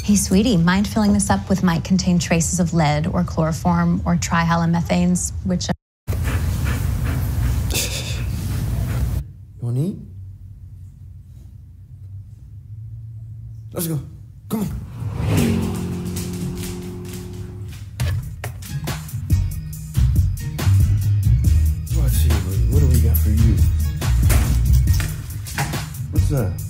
Hey, sweetie, mind filling this up with might contain traces of lead or chloroform or trihalomethanes, which... You want to eat? Let's go. Come on. Let's see, buddy. What do we got for you? What's that?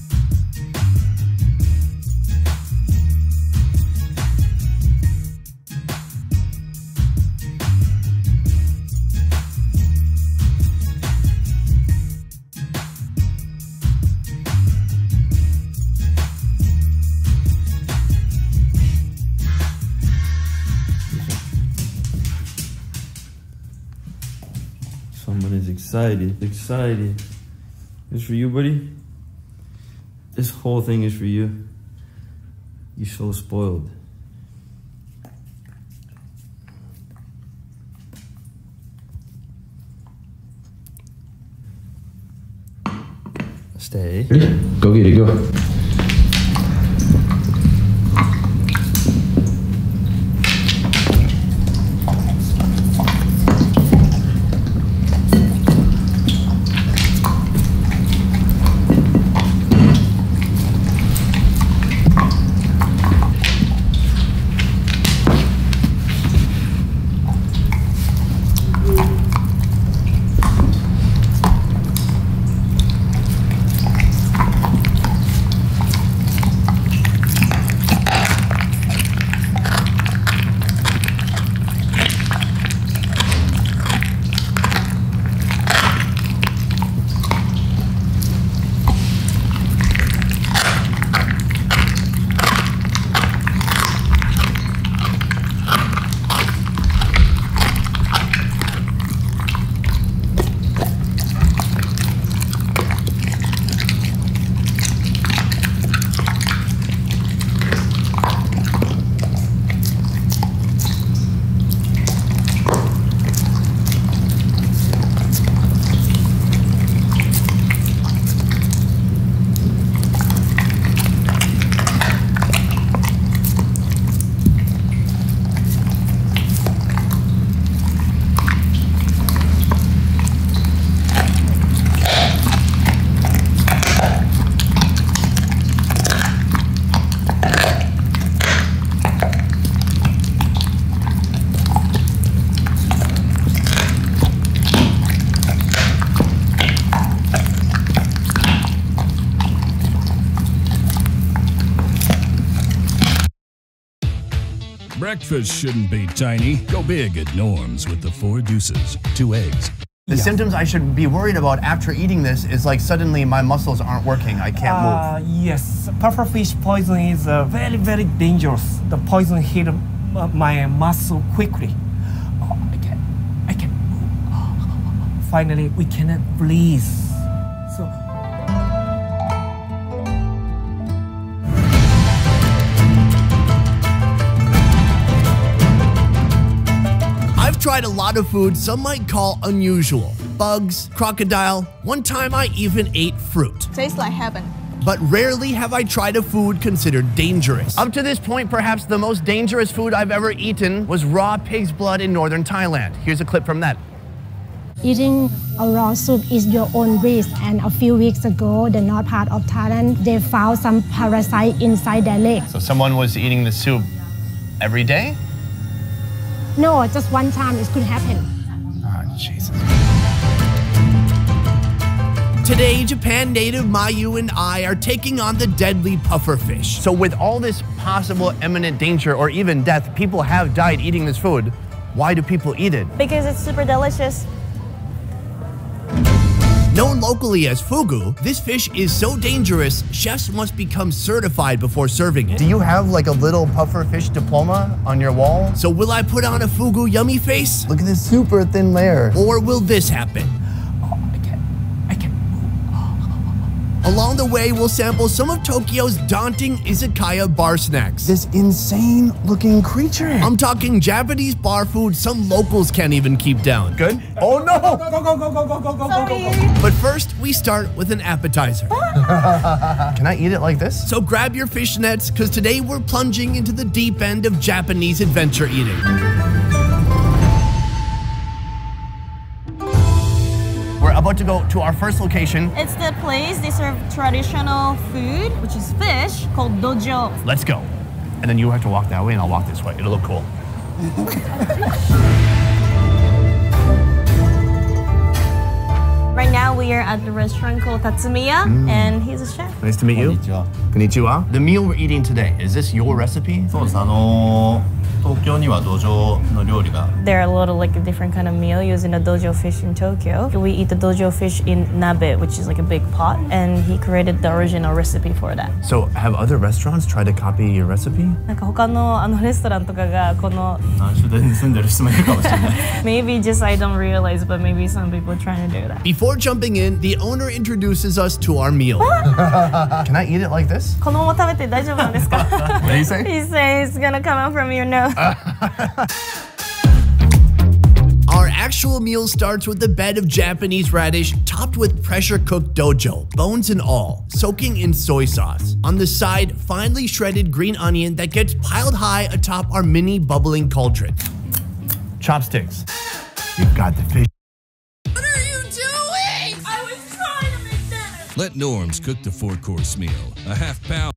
Someone is excited. Excited. It's for you, buddy. This whole thing is for you. You're so spoiled. Stay. Go get it, go. Breakfast shouldn't be tiny. Go big at Norm's with the 4 deuces, 2 eggs. The symptoms I should be worried about after eating this is like suddenly my muscles aren't working. I can't move. Yes, pufferfish poison is very, very dangerous. The poison hit my muscle quickly. Oh, I can't move. Finally, we cannot breathe. So. I've tried a lot of food some might call unusual. Bugs, crocodile, one time I even ate fruit. Tastes like heaven. But rarely have I tried a food considered dangerous. Up to this point, perhaps the most dangerous food I've ever eaten was raw pig's blood in northern Thailand. Here's a clip from that. Eating a raw soup is your own risk, and a few weeks ago, the north part of Thailand, they found some parasite inside their leg. So someone was eating the soup every day? No, just one time it could happen. Oh, Jesus. Today, Japan native Mayu and I are taking on the deadly pufferfish. So with all this possible imminent danger or even death, people have died eating this food. Why do people eat it? Because it's super delicious. Known locally as fugu, this fish is so dangerous, chefs must become certified before serving it. Do you have like a little pufferfish diploma on your wall? So will I put on a fugu yummy face? Look at this super thin layer. Or will this happen? Oh, I can't move. Along the way, we'll sample some of Tokyo's daunting izakaya bar snacks. This insane looking creature. I'm talking Japanese bar food some locals can't even keep down. Good? Oh no! But first, we start with an appetizer. Can I eat it like this? So grab your fishnets, because today we're plunging into the deep end of Japanese adventure eating. We're about to go to our first location. It's the place they serve traditional food, which is fish, called dojo. Let's go. And then you have to walk that way and I'll walk this way. It'll look cool. Right now we are at the restaurant called Tatsumiya, and he's a chef. Nice to meet you. Konnichiwa. Konnichiwa. The meal we're eating today, is this your recipe? そうです。東京には土壌の料理が There are a lot of like a different kind of meal using the dojo fish in Tokyo. We eat the dojo fish in nabe, which is like a big pot, and he created the original recipe for that. So have other restaurants tried to copy your recipe? なんか他のレストランとかがこの何種類に住んでる人もいるかもしれない。maybe just I don't realize, but maybe some people trying to do that. Before jumping in, the owner introduces us to our meal. Can I eat it like this? このまま食べて大丈夫なんですか? What do you say? He says it's gonna come out from your nose. Our actual meal starts with a bed of Japanese radish topped with pressure-cooked dojo, bones and all, soaking in soy sauce. On the side, finely shredded green onion that gets piled high atop our mini bubbling cauldron. Chopsticks. You've got the fish. What are you doing? I was trying to make dinner. Let Norms cook the 4-course meal. A half-pound.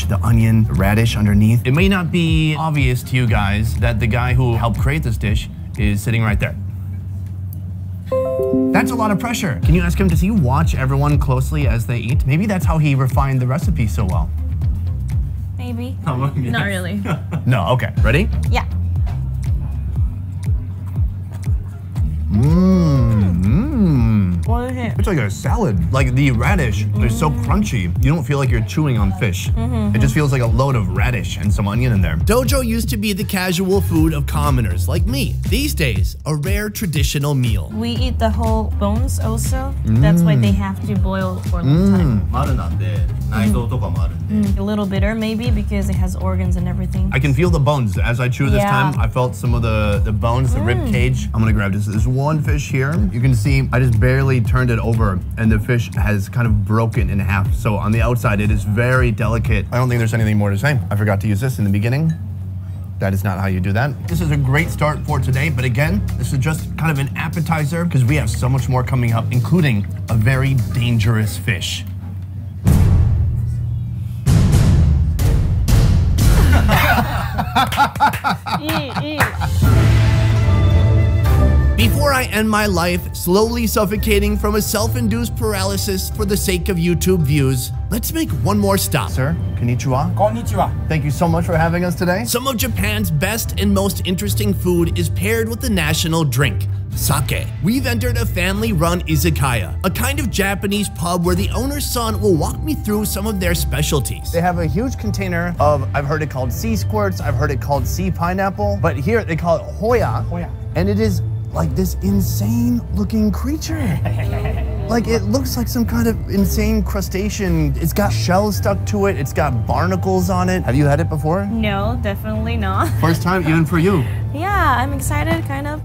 The onion, the radish underneath. It may not be obvious to you guys that the guy who helped create this dish is sitting right there. That's a lot of pressure. Can you ask him, does he watch everyone closely as they eat? Maybe that's how he refined the recipe so well. Maybe. Not really. No, okay. Ready? Yeah. What is it? It's like a salad. Like the radish is so crunchy, you don't feel like you're chewing on fish. It just feels like a load of radish and some onion in there. Dojo used to be the casual food of commoners like me. These days, a rare traditional meal. We eat the whole bones also. That's why they have to boil for a long time. 丸なんで内臓とかもあるんで A little bitter maybe because it has organs and everything. I can feel the bones as I chew this Yeah. time. I felt some of the bones, the rib cage. I'm gonna grab this one fish here. You can see I just barely turned it over and the fish has kind of broken in half. So on the outside, it is very delicate. I don't think there's anything more to say. I forgot to use this in the beginning. That is not how you do that. This is a great start for today, but again, this is just kind of an appetizer because we have so much more coming up, including a very dangerous fish. Before I end my life slowly suffocating from a self-induced paralysis for the sake of YouTube views, let's make one more stop. Sir, konnichiwa. Konnichiwa. Thank you so much for having us today. Some of Japan's best and most interesting food is paired with the national drink, sake. We've entered a family-run izakaya, a kind of Japanese pub where the owner's son will walk me through some of their specialties. They have a huge container of, I've heard it called sea squirts, I've heard it called sea pineapple, but here they call it hoya. And it is like this insane looking creature. Like it looks like some kind of insane crustacean. It's got shells stuck to it. It's got barnacles on it. Have you had it before? No, definitely not. First time even for you. Yeah, I'm excited kind of.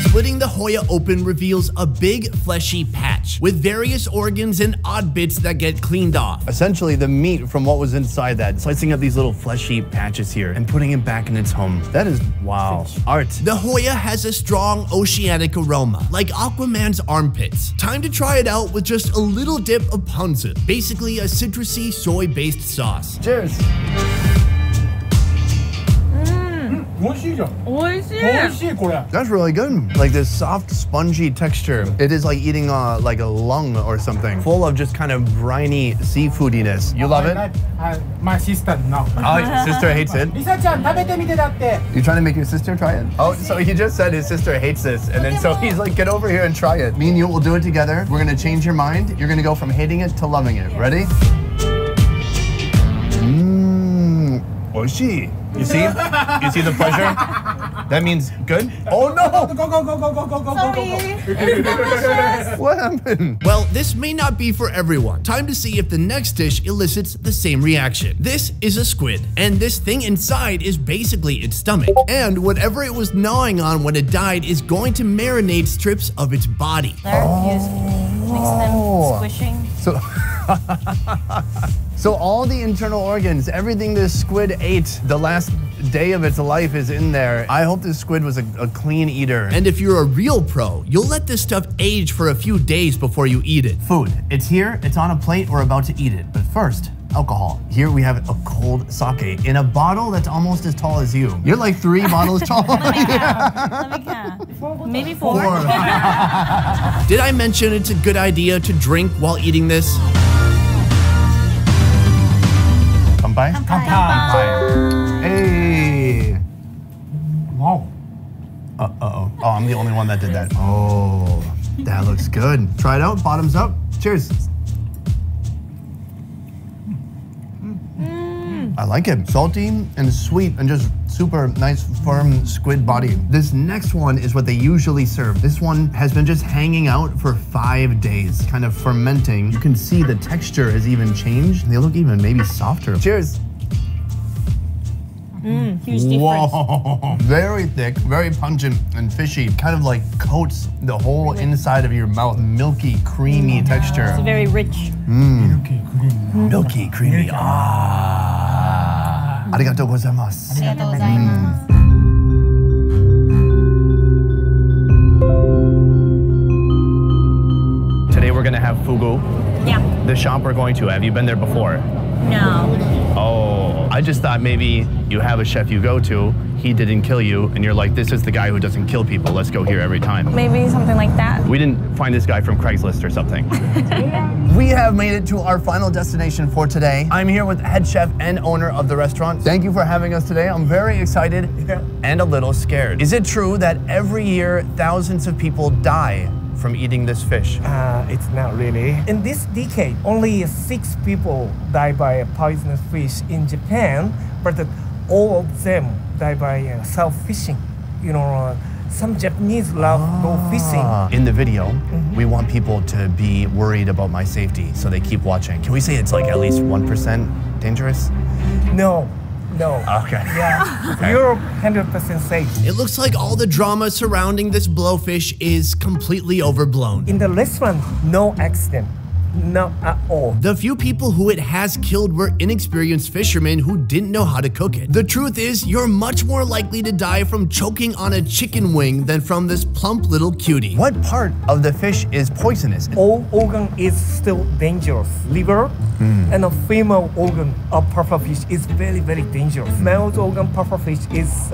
Splitting the hoya open reveals a big fleshy patch with various organs and odd bits that get cleaned off. Essentially the meat from what was inside that, slicing up these little fleshy patches here and putting it back in its home. That is, wow, art. The hoya has a strong oceanic aroma, like Aquaman's armpits. Time to try it out with just a little dip of ponzu, basically a citrusy soy-based sauce. Cheers. That's really good. Like this soft, spongy texture. It is like eating like a lung or something, full of just kind of briny seafoodiness. You love it? My sister, no. Oh, your sister hates it? You trying to make your sister try it? Oh, so he just said his sister hates this, and then so he's like, get over here and try it. Me and you will do it together. We're gonna change your mind. You're gonna go from hating it to loving it. Ready? Oishi. You see? You see the pleasure? That means good? Oh no! What happened? Well, this may not be for everyone. Time to see if the next dish elicits the same reaction. This is a squid, and this thing inside is basically its stomach. And whatever it was gnawing on when it died is going to marinate strips of its body. Mix them squishing. So all the internal organs, everything this squid ate the last day of its life is in there. I hope this squid was a clean eater. And if you're a real pro, you'll let this stuff age for a few days before you eat it. Food, it's here, it's on a plate, we're about to eat it. But first, alcohol. Here we have a cold sake in a bottle that's almost as tall as you. You're like 3 bottles tall. Let me count. Maybe 4. Did I mention it's a good idea to drink while eating this? Kanpai? Kanpai. Hey. Wow. Uh-oh. Oh, I'm the only one that did that. Oh, that looks good. Try it out, bottoms up. Cheers. I like it. Salty and sweet and just super nice, firm squid body. This next one is what they usually serve. This one has been just hanging out for 5 days, kind of fermenting. You can see the texture has even changed. They look even maybe softer. Cheers. Huge difference. Whoa, very thick, very pungent and fishy. Kind of like coats the whole inside of your mouth. Milky, creamy texture. It's very rich. Milky, creamy. Arigatou gozaimasu. Today we're gonna have fugu. Yeah. The shop we're going to, have you been there before? No. Oh, I just thought maybe you have a chef you go to, he didn't kill you, and you're like, this is the guy who doesn't kill people, let's go here every time. Maybe something like that. We didn't find this guy from Craigslist or something. We have made it to our final destination for today. I'm here with head chef and owner of the restaurant. Thank you for having us today. I'm very excited and a little scared. Is it true that every year thousands of people die from eating this fish? It's not really. In this decade, only 6 people die by a poisonous fish in Japan, but all of them die by self-fishing. You know, some Japanese love go fishing. In the video, we want people to be worried about my safety, so they keep watching. Can we say it's like at least 1% dangerous? No. Okay. Yeah, you're 100% safe. It looks like all the drama surrounding this blowfish is completely overblown. In the restaurant, no accident. Not at all. The few people who it has killed were inexperienced fishermen who didn't know how to cook it. The truth is, you're much more likely to die from choking on a chicken wing than from this plump little cutie. What part of the fish is poisonous? All organ is still dangerous. Liver and a female organ of pufferfish is very, very dangerous. Male organ pufferfish is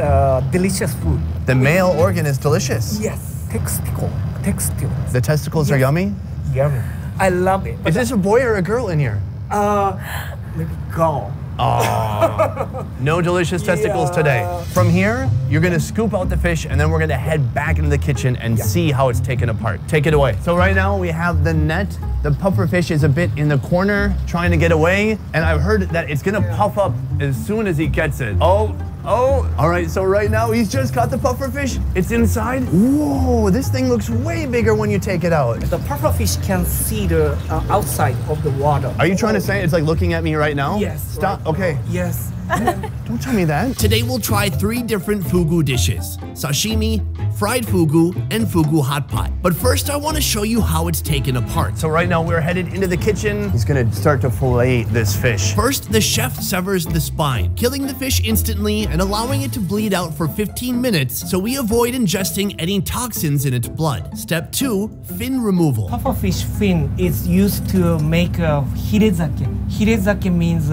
delicious food. The male organ is delicious. Yes, testicles. The testicles are yummy? Yummy. I love it. Is this a boy or a girl in here? Maybe girl. Oh, no delicious testicles today. From here, you're gonna scoop out the fish and then we're gonna head back into the kitchen and see how it's taken apart. Take it away. So right now we have the net. The puffer fish is a bit in the corner trying to get away. And I've heard that it's gonna puff up as soon as he gets it. Oh, all right, so right now he's just caught the puffer fish. It's inside. Whoa, this thing looks way bigger when you take it out. The pufferfish can see the outside of the water. Are you trying to say it's like looking at me right now? Yes. Stop, okay. Yes. Don't tell me that. Today we'll try 3 different fugu dishes: sashimi, fried fugu, and fugu hot pot. But first I want to show you how it's taken apart. So right now we're headed into the kitchen. He's gonna start to fillet this fish. First, the chef severs the spine, killing the fish instantly and allowing it to bleed out for 15 minutes so we avoid ingesting any toxins in its blood. Step 2, fin removal. Pufferfish fin is used to make hirezake. Hirezake means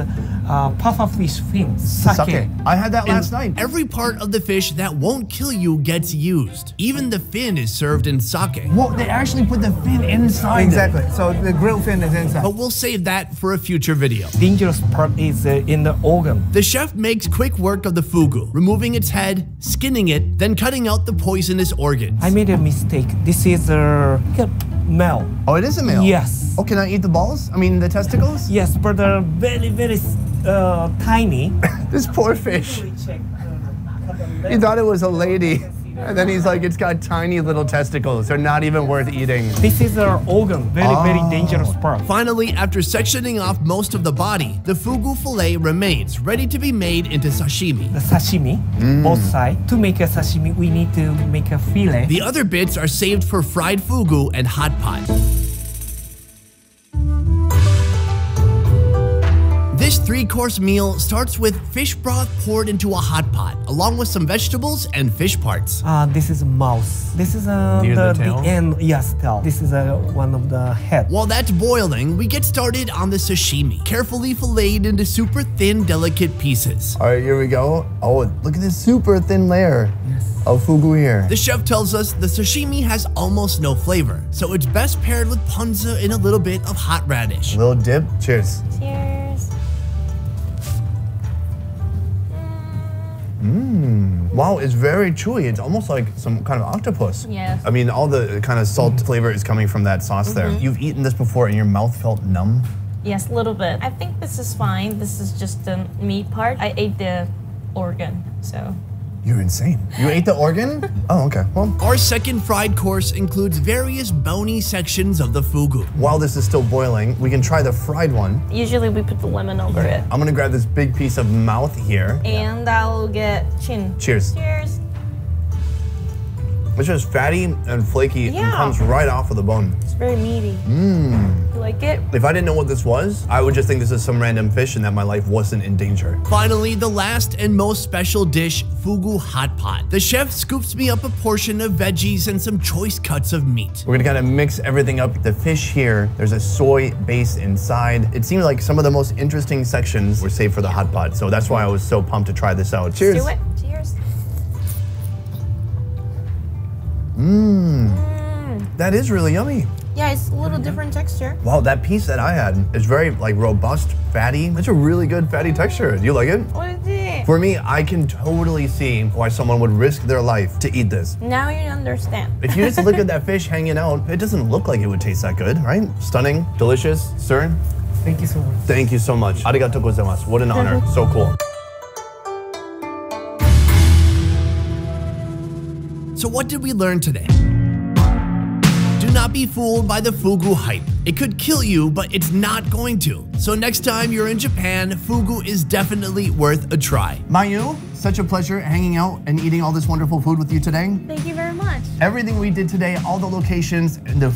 pufferfish fin. Sake. I had that last night. Every part of the fish that won't kill you gets used. Even the fin is served in sake. Whoa, they actually put the fin inside. Exactly. So the grilled fin is inside. But we'll save that for a future video. Dangerous part is in the organ. The chef makes quick work of the fugu, removing its head, skinning it, then cutting out the poisonous organs. I made a mistake. This is a male. Oh, it is a male? Yes. Oh, can I eat the balls? I mean, the testicles? Yes, but they're very, very tiny. This poor fish. We check, He thought it was a lady. And then he's like, it's got tiny little testicles. They're not even worth eating. This is an organ, very dangerous part. Finally, after sectioning off most of the body, the fugu fillet remains, ready to be made into sashimi. The sashimi, both sides. To make a sashimi, we need to make a fillet. The other bits are saved for fried fugu and hot pot. This 3-course meal starts with fish broth poured into a hot pot, along with some vegetables and fish parts. This is a mouse. This is Near the tail? end. Yes, tail. This is one of the head. While that's boiling, we get started on the sashimi, carefully filleted into super thin, delicate pieces. All right, here we go. Oh, look at this super thin layer of fugu here. The chef tells us the sashimi has almost no flavor, so it's best paired with ponzu and a little bit of hot radish. Little dip. Cheers. Cheers. Wow, it's very chewy. It's almost like some kind of octopus. Yes. I mean, all the kind of salt flavor is coming from that sauce there. You've eaten this before and your mouth felt numb? Yes, a little bit. I think this is fine. This is just the meat part. I ate the organ, so. You're insane. You ate the organ? Oh, okay. Well, Our second fried course includes various bony sections of the fugu. while this is still boiling, we can try the fried one. Usually we put the lemon over it. I'm gonna grab this big piece of mouth here. And I'll get chin. Cheers. Cheers. It's just fatty and flaky and Yeah. comes right off of the bone. It's very meaty. You like it? If I didn't know what this was, I would just think this is some random fish and that my life wasn't in danger. Finally, the last and most special dish, fugu hot pot. The chef scoops me up a portion of veggies and some choice cuts of meat. We're gonna kind of mix everything up. The fish here, there's a soy base inside. It seemed like some of the most interesting sections were saved for the hot pot, so that's why I was so pumped to try this out. Cheers. Do it. Cheers. That is really yummy. Yeah, it's a little different texture. Wow, that piece that I had is very like robust, fatty. It's a really good fatty texture. Do you like it? What is it? For me, I can totally see why someone would risk their life to eat this. Now you understand. If you just look at that fish hanging out, it doesn't look like it would taste that good, right? Stunning, delicious, sir. Thank you so much. Thank you so much. Arigatou gozaimasu. What an honor. So cool. So what did we learn today? Do not be fooled by the fugu hype. It could kill you, but it's not going to. So next time you're in Japan, fugu is definitely worth a try. Mayu, such a pleasure hanging out and eating all this wonderful food with you today. Thank you very much. Everything we did today, all the locations, and the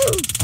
Woo!